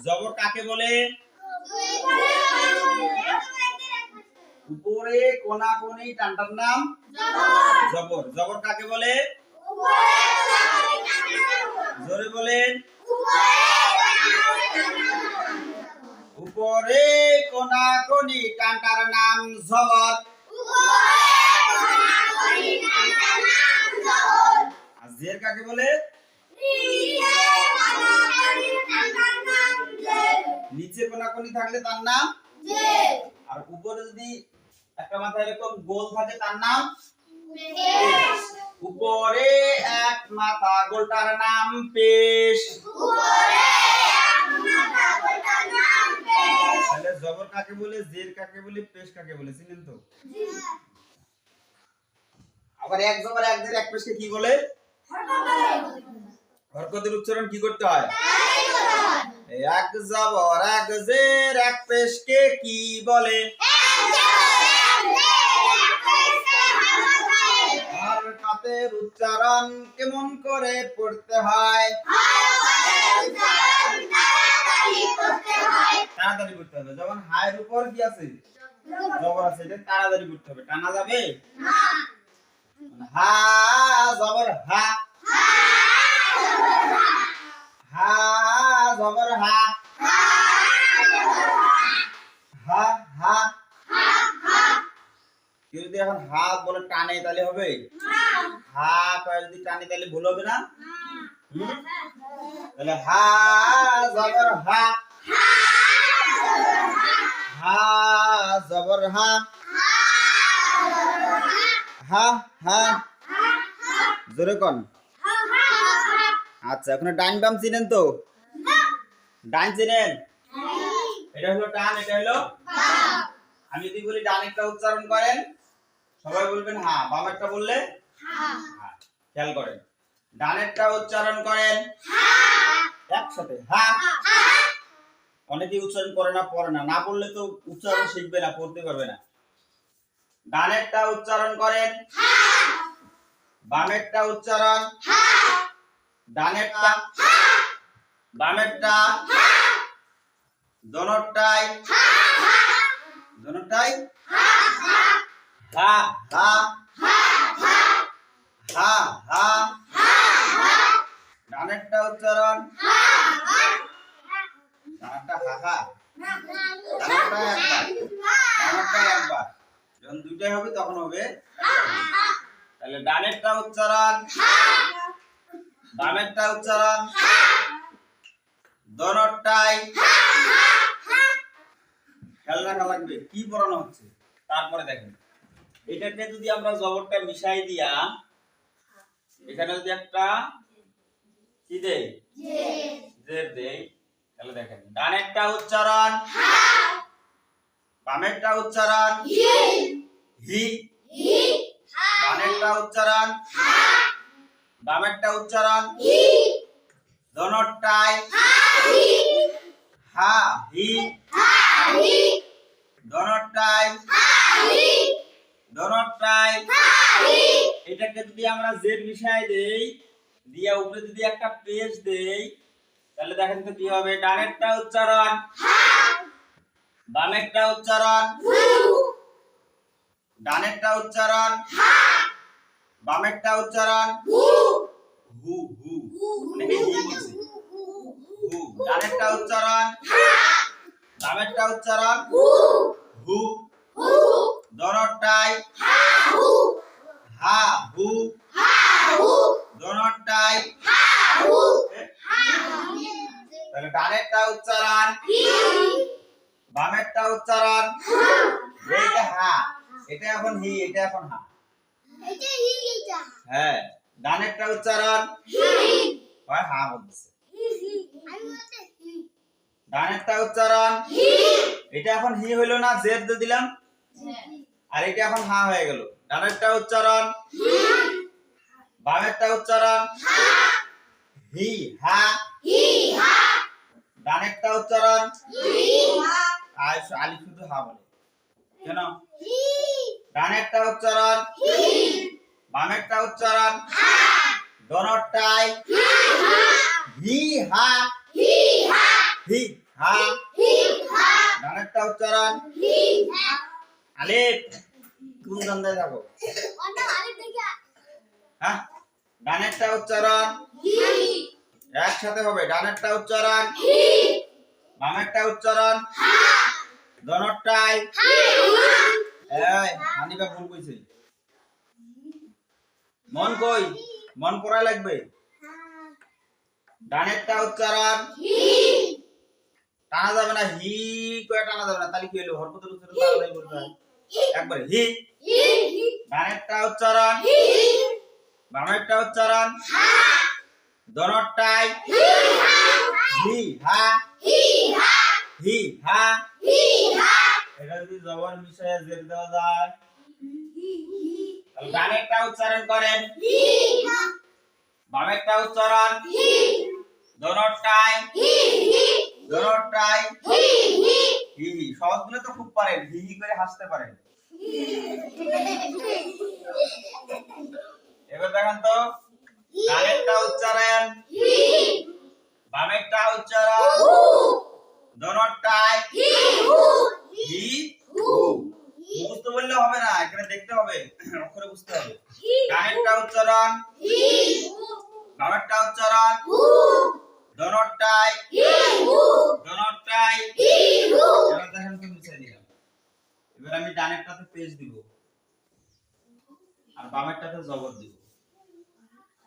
জবর কাকে বলে? উপরে কোনাকুনি টানটার নাম জবর। জবর কাকে বলে? জোরে বলেন। উপরে কোনাকুনি টানটার নাম জবর। আর জের কাকে বলে? নিচে কোনাকুনি থাকলে তার নাম জের। আর উপরে যদি একটা মাথা এরকম গোল থাকে তার নাম পেশ। উপরে এক মাথা গোলটার নাম পেশ। তাহলে জবর কাকে বলে, জের কাকে বলে, পেশ কাকে বলে চিনেন তো? আবার এক জবর এক জের এক পেশকে কি বলে? হরকতের উচ্চারণ কি করতে হয়? এক জবর এক জের এক পেশকে কি বলে? হরকতের উচ্চারণ কেমন করে পড়তে হয়? তাড়াতাড়ি পড়তে হবে। যেমন হায়ের উপর কি আছে? জবর আছে, এটা তাড়াতাড়ি পড়তে হবে, টানা যাবে না। হা জবর হা, হা জবর হা, হা হা। কেউ যদি এখন হা বলে টানে তাহলে হবে? হা কয়ে যদি টানে তাহলে ভুল হবে না? তাহলে হা জবর হা, হা জবর হা, হা হা। জোরে কোন? আচ্ছা, এখন ডান বাম চিনেন তো? ডান চিনেন? এটা হলো ডান, এটা হলো বাম। আমি যদি বলি ডানেরটা উচ্চারণ করেন সবাই বলবেন হা, বামেরটা বললে হা। খেয়াল করেন, ডানেরটা উচ্চারণ করেন একসাথে হা। অনেকেই উচ্চারণ করে না, পড়ে না, না পড়লে তো উচ্চারণ শিখবে না, পড়তে পারবে না। ডানেরটা উচ্চারণ করেন হা, বামেরটা উচ্চারণ হা, ডানেরটা হা, বামেরটা হা, দোনোটাই হা, দোনোটাই হা হা হা হা হা। ডানেরটা উচ্চারণ হা, ডানেরটা হা হা, ডানেরটা একবার, ডানেরটা একবার। যখন দুইটাই হবে তখন হবে। তাহলে ডানেরটা উচ্চারণ হা, বামেরটা উচ্চারণ হা, দোনোটাই হা। খেয়াল রাখা লাগবে কি পড়ানো হচ্ছে। তারপরে দেখেন, এটাকে যদি আমরা জবরটা মিশাই দিয়া এখানে যদি একটা কি দেই? জের দেই, তাহলে দেখেন ডানেরটা উচ্চারণ হা, বামেরটা উচ্চারণ হি, ডানেরটা উচ্চারণ হা, বামেরটা উচ্চারণ হি, দোনোটাই হা হি, দোনোটাই দোনোটাই। এটাকে যদি আমরা জের মিশাই দেই, দিয়া উপরে যদি একটা পেশ দেই, তাহলে দেখেন তো কি হবে? ডানেরটা উচ্চারণ হা, বামেরটা উচ্চারণ হু, ডানেরটা উচ্চারণ হা, বামেরটা উচ্চারণ হু, হু হু। অনেকে হি বলছে হু। ডানেরটা উচ্চারণ হা, বামেরটা উচ্চারণ হু, হু দোনোটাই হা হু, দোনোটাই হা হু। তাহলে ডানেরটা উচ্চারণ হি, বামেরটা উচ্চারণ হা। এইটা হা, এটা এখন হি, এটা এখন হা। এটা হি, এটা হ্যাঁ। ডানেরটা উচ্চারণ হি, হয় হা বলছে। ডানেরটা উচ্চারণ হি, এটা এখন হি হইলো না, জের দিয়ে দিলাম, আর এটা এখন হা হয়ে গেল। ডানেরটা উচ্চারণ হি, বামেরটা উচ্চারণ হা, হি হা, ডানেরটা উচ্চারণ হি, আর আলিফ শুধু হা বলে কেন? ডানেরটা উচ্চারণ হি, বামেরটা উচ্চারণ হা, দোনোটাই হি হা, হি হা ডানেরটা উচ্চারণ আলিফ কোন ধান্দায় থাকো হ্যাঁ ডানেরটা উচ্চারণ একসাথে হবে ডানেরটা উচ্চারণ বামেরটা উচ্চারণ দোনোটাই এই হানিফা ভুল কইছে মন কই মন পড়া লাগবে ডানেরটা উচ্চারণ টানা যাবে না হি কয়ে টানা যাবে না তাহলে কি হলো হরকতের উচ্চারণ তাড়াতাড়ি করতে হয় একবারে হি ডানেরটা উচ্চারণ বামেরটা উচ্চারণ দোনোটাই হি হা এটা যদি জবর মিশায় জের দেওয়া যায় তাহলে ডানেরটা উচ্চারণ করেন বামেরটা উচ্চারণ দোনোটাই হি হি সহজগুলো তো খুব পারেন হি হি করে হাসতে পারেন এবার দেখেন তো ডানেরটা উচ্চারণ বামেরটা উচ্চারণ দোনোটাই হি মুখস্থ বললে হবে না এখানে দেখতে হবে অক্ষরে বুঝতে হবে ডানেরটা উচ্চারণ বামেরটা উচ্চারণ দোনোটাই এবার দেখেন তো মুছে দিলাম এবার আমি ডানেরটাতে পেজ দিব আর বামেরটাতে জবর দিব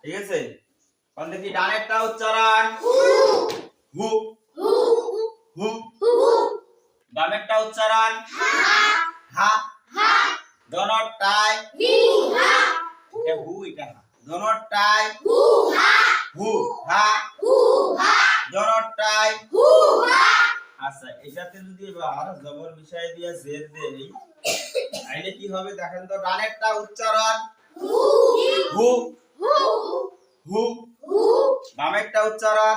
ঠিক আছে কোন দেখি ডানেরটা উচ্চারণ হু বামেরটা উচ্চারণ হা দোনোটাই এটা হু এটা হা দোনোটাই হু হা দোনোটাই আচ্ছা এটাতে যদি আর জবর মিশাই দিয়ে জের দেই তাহলে কি হবে দেখেন তো ডানেরটা উচ্চারণ হু বামেরটা উচ্চারণ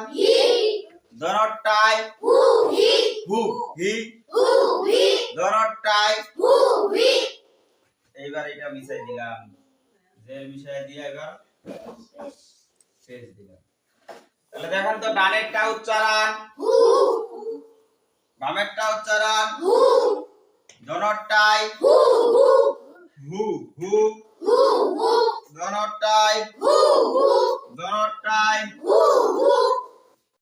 দোনোটাই হু হি দোনোটাই এইবার এটা মিশাই দিলাম জের মিশাই দিয়ে এবার শেষ দিলাম তাহলে দেখেন তো ডানেরটা উচ্চারণ বামেরটা উচ্চারণ দোনোটাই হু দোনোটাই